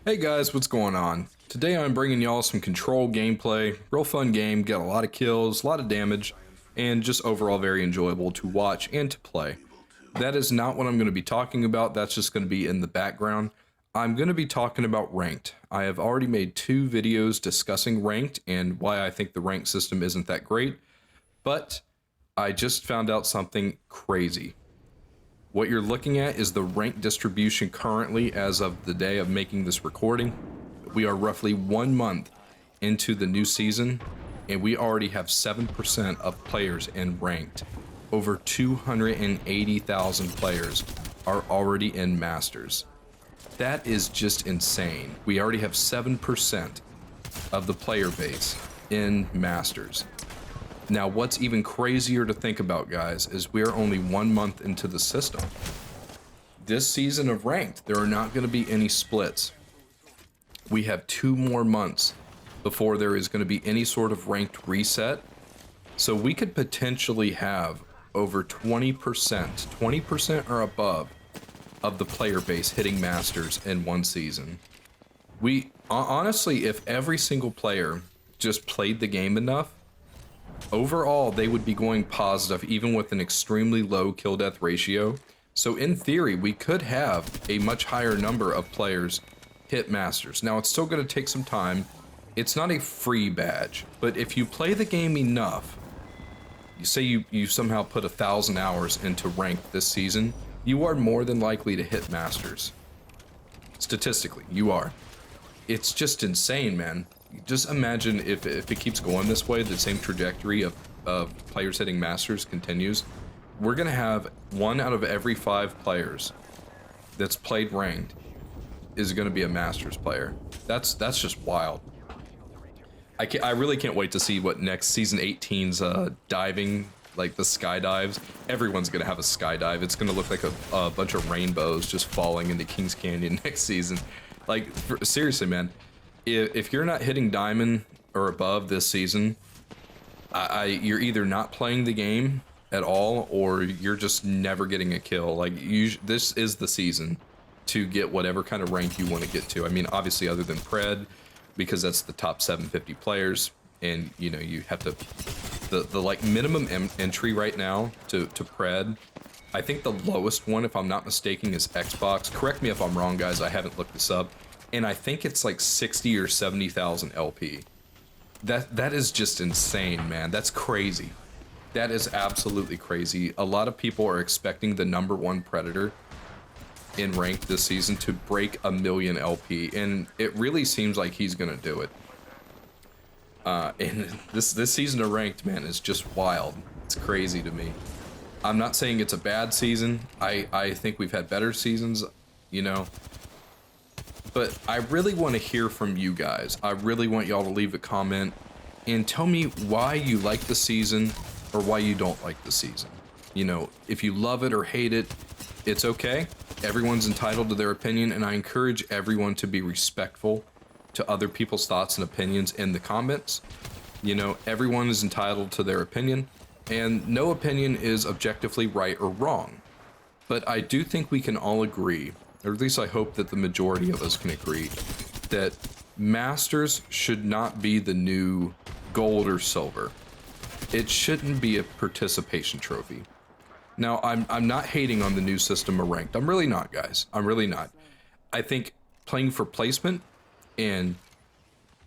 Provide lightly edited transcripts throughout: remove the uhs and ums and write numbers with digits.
Hey guys, what's going on? Today I'm bringing y'all some Control gameplay. Real fun game, get a lot of kills, a lot of damage, and just overall very enjoyable to watch and to play. That is not what I'm going to be talking about, that's just going to be in the background. I'm going to be talking about Ranked. I have already made 2 videos discussing Ranked and why I think the ranked system isn't that great, but I just found out something crazy. What you're looking at is the rank distribution currently as of the day of making this recording. We are roughly 1 month into the new season, and we already have 7% of players in ranked. Over 280,000 players are already in Masters. That is just insane. We already have 7% of the player base in Masters. Now, what's even crazier to think about, guys, is we're only 1 month into the system. This season of Ranked, there are not going to be any splits. We have 2 more months before there is going to be any sort of ranked reset. So we could potentially have over 20% or above of the player base hitting Masters in 1 season. We honestly, if every single player just played the game enough, overall, they would be going positive even with an extremely low kill death ratio. So in theory, we could have a much higher number of players hit Masters. Now, it's still going to take some time. It's not a free badge, but if you play the game enough, you say you somehow put 1,000 hours into ranked this season, you are more than likely to hit Masters. Statistically, you are. It's just insane, man. Just imagine if it keeps going this way, the same trajectory of players hitting Masters continues. We're going to have 1 out of every 5 players that's played ranked is going to be a Masters player. That's just wild. I really can't wait to see what next season 18's diving, like the skydives. Everyone's going to have a skydive. It's going to look like a bunch of rainbows just falling into Kings Canyon next season. Like, seriously, man. If you're not hitting diamond or above this season, you're either not playing the game at all or you're just never getting a kill. Like, this is the season to get whatever kind of rank you want to get to. I mean, obviously other than Pred, because that's the top 750 players, and you know, you have to the like minimum entry right now to Pred. I think the lowest one, if I'm not mistaken, is Xbox. Correct me if I'm wrong, guys, I haven't looked this up. And I think it's like 60 or 70,000 LP. That is just insane, man. That's crazy. That is absolutely crazy. A lot of people are expecting the #1 Predator in ranked this season to break 1 million LP, and it really seems like he's gonna do it. And this season of ranked, man, is just wild. It's crazy to me. I'm not saying it's a bad season. I think we've had better seasons, you know. But I really want to hear from you guys. I really want y'all to leave a comment and tell me why you like the season or why you don't like the season. You know, if you love it or hate it, it's okay. Everyone's entitled to their opinion, and I encourage everyone to be respectful to other people's thoughts and opinions in the comments. You know, everyone is entitled to their opinion, and no opinion is objectively right or wrong. But I do think we can all agree, or at least I hope that the majority of us can agree, that Masters should not be the new gold or silver. It shouldn't be a participation trophy. Now, I'm not hating on the new system of ranked. I'm really not, guys. I'm really not. I think playing for placement and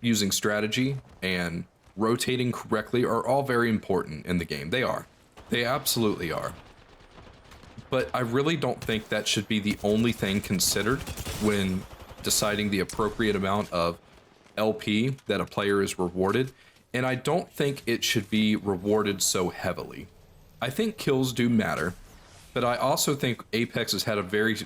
using strategy and rotating correctly are all very important in the game. They are. They absolutely are. But I really don't think that should be the only thing considered when deciding the appropriate amount of LP that a player is rewarded, and I don't think it should be rewarded so heavily. I think kills do matter, but I also think Apex has had a very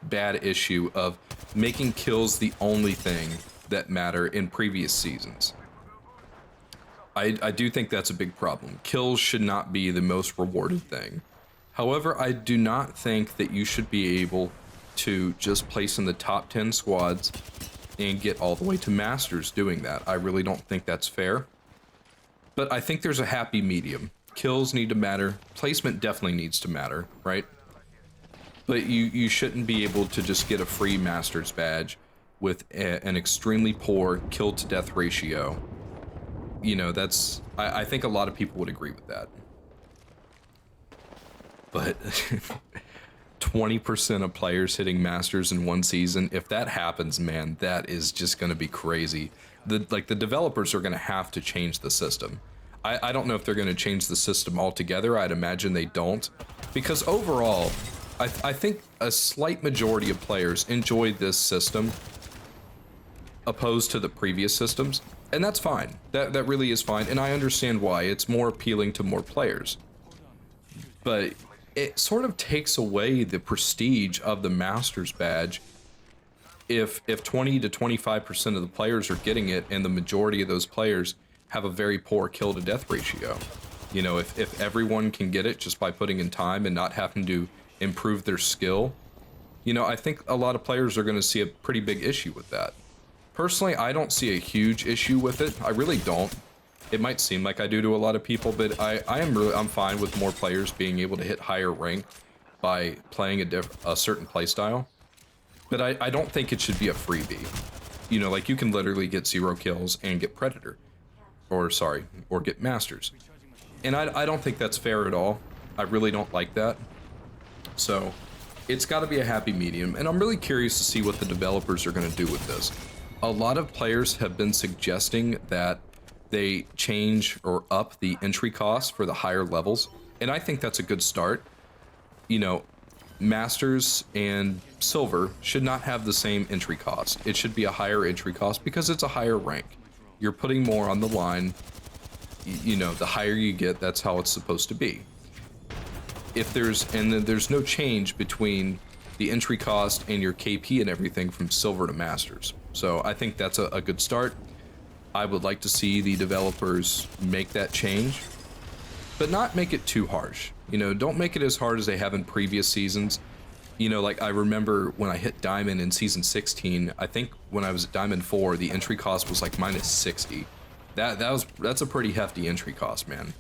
bad issue of making kills the only thing that matter in previous seasons. I do think that's a big problem. Kills should not be the most rewarded thing. However, I do not think that you should be able to just place in the top 10 squads and get all the way to Masters doing that. I really don't think that's fair. But I think there's a happy medium. Kills need to matter. Placement definitely needs to matter, right? But you shouldn't be able to just get a free Masters badge with an extremely poor kill to death ratio, you know, that's, I think a lot of people would agree with that. But 20% of players hitting masters in one season, if that happens, man, that is just going to be crazy. The developers are going to have to change the system. I don't know if they're going to change the system altogether. I'd imagine they don't, because overall, I think a slight majority of players enjoy this system opposed to the previous systems, and that's fine. That really is fine, and I understand why. It's more appealing to more players. But it sort of takes away the prestige of the Masters badge if 20 to 25% of the players are getting it, and the majority of those players have a very poor kill to death ratio. You know, if everyone can get it just by putting in time and not having to improve their skill, you know, I think a lot of players are going to see a pretty big issue with that. Personally, I don't see a huge issue with it. I really don't. It might seem like I do to a lot of people, but I'm fine with more players being able to hit higher rank by playing a certain playstyle. But I don't think it should be a freebie. You know, like, you can literally get 0 kills and get Predator. Or get Masters. And I don't think that's fair at all. I really don't like that. So, it's got to be a happy medium, and I'm really curious to see what the developers are going to do with this. A lot of players have been suggesting that they change or up the entry cost for the higher levels, and I think that's a good start. You know, Masters and Silver should not have the same entry cost. It should be a higher entry cost because it's a higher rank. You're putting more on the line. You know, the higher you get, that's how it's supposed to be. And then there's no change between the entry cost and your KP and everything from Silver to Masters. So I think that's a good start. I would like to see the developers make that change, but not make it too harsh. You know, don't make it as hard as they have in previous seasons. You know, like, I remember when I hit Diamond in Season 16, I think when I was at Diamond 4, the entry cost was like -60. That's a pretty hefty entry cost, man.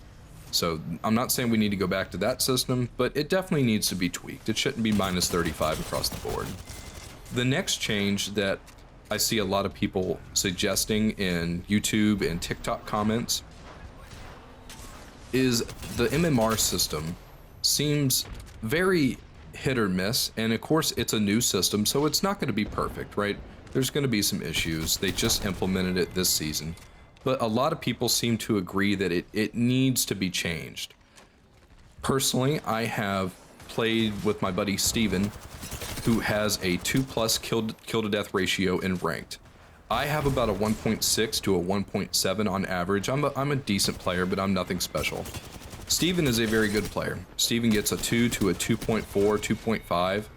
So I'm not saying we need to go back to that system, but it definitely needs to be tweaked. It shouldn't be -35 across the board. The next change that I see a lot of people suggesting in YouTube and TikTok comments is the MMR system seems very hit or miss, and of course it's a new system, so it's not going to be perfect, right? There's going to be some issues. They just implemented it this season, but a lot of people seem to agree that it needs to be changed. Personally, I have played with my buddy Steven, who has a 2+ kill to death ratio in ranked. I have about a 1.6 to a 1.7 on average. I'm a decent player, but I'm nothing special. Steven is a very good player. Steven gets a 2 to a 2.4, 2.5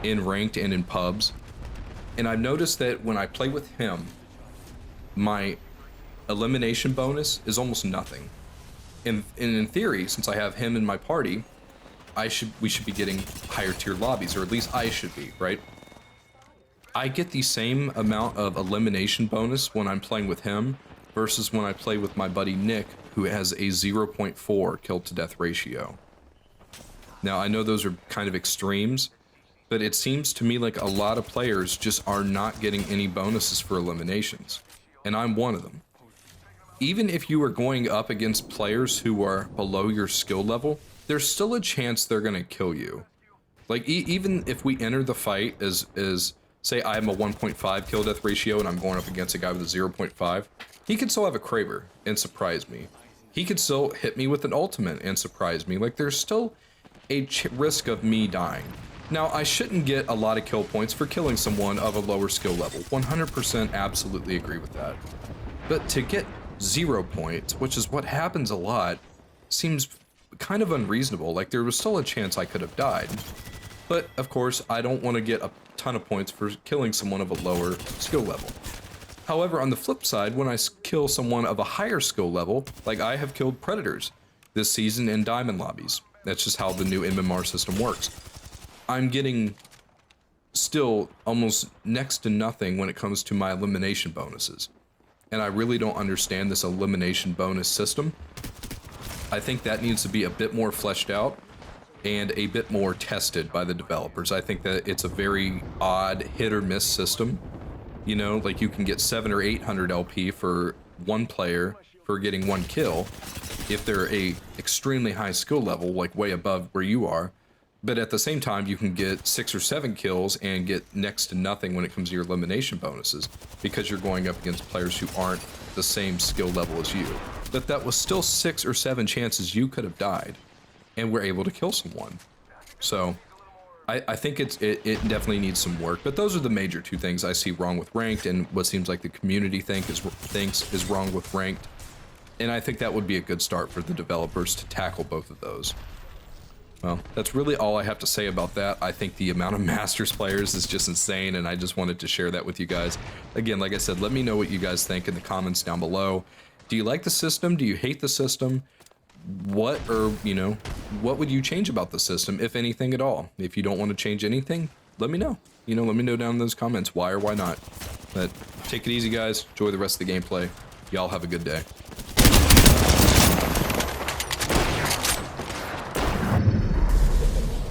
in ranked and in pubs. And I've noticed that when I play with him, my elimination bonus is almost nothing. And in theory, since I have him in my party, we should be getting higher tier lobbies, or at least I should be, right? I get the same amount of elimination bonus when I'm playing with him versus when I play with my buddy Nick, who has a 0.4 kill to death ratio. Now, I know those are kind of extremes, but it seems to me like a lot of players just are not getting any bonuses for eliminations, and I'm one of them. Even if you are going up against players who are below your skill level, there's still a chance they're gonna kill you. Like, even if we enter the fight as say I'm a 1.5 kill death ratio and I'm going up against a guy with a 0.5, he could still have a Kraber and surprise me. He could still hit me with an ultimate and surprise me. Like, there's still a risk of me dying. Now, I shouldn't get a lot of kill points for killing someone of a lower skill level. 100% absolutely agree with that. But to get 0 points, which is what happens a lot, seems kind of unreasonable. Like, there was still a chance I could have died. But, of course, I don't want to get a ton of points for killing someone of a lower skill level. However, on the flip side, when I kill someone of a higher skill level, like I have killed Predators this season in Diamond lobbies. That's just how the new MMR system works. I'm getting still almost next to nothing when it comes to my elimination bonuses. And I really don't understand this elimination bonus system. I think that needs to be a bit more fleshed out and a bit more tested by the developers. I think that it's a very odd hit or miss system. You know, like you can get 700 or 800 LP for one player for getting 1 kill if they're a extremely high skill level, like way above where you are. But at the same time, you can get 6 or 7 kills and get next to nothing when it comes to your elimination bonuses because you're going up against players who aren't the same skill level as you. But that was still 6 or 7 chances you could have died and were able to kill someone. So I think it definitely needs some work, but those are the major 2 things I see wrong with ranked, and what seems like the community thinks is wrong with ranked. And I think that would be a good start for the developers to tackle both of those. Well, that's really all I have to say about that. I think the amount of Masters players is just insane, and I just wanted to share that with you guys. Again, like I said, let me know what you guys think in the comments down below. Do you like the system? Do you hate the system? What would you change about the system, if anything at all? If you don't want to change anything, let me know. Let me know down in those comments why or why not. But take it easy, guys. Enjoy the rest of the gameplay. Y'all have a good day.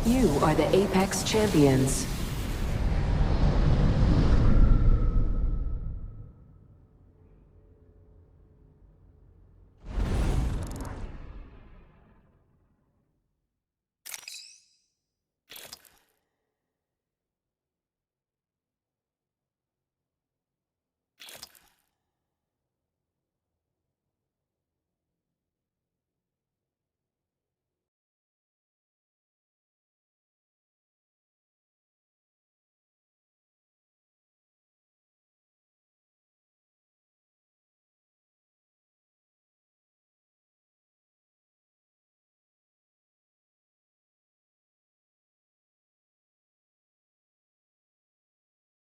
You are the Apex champions.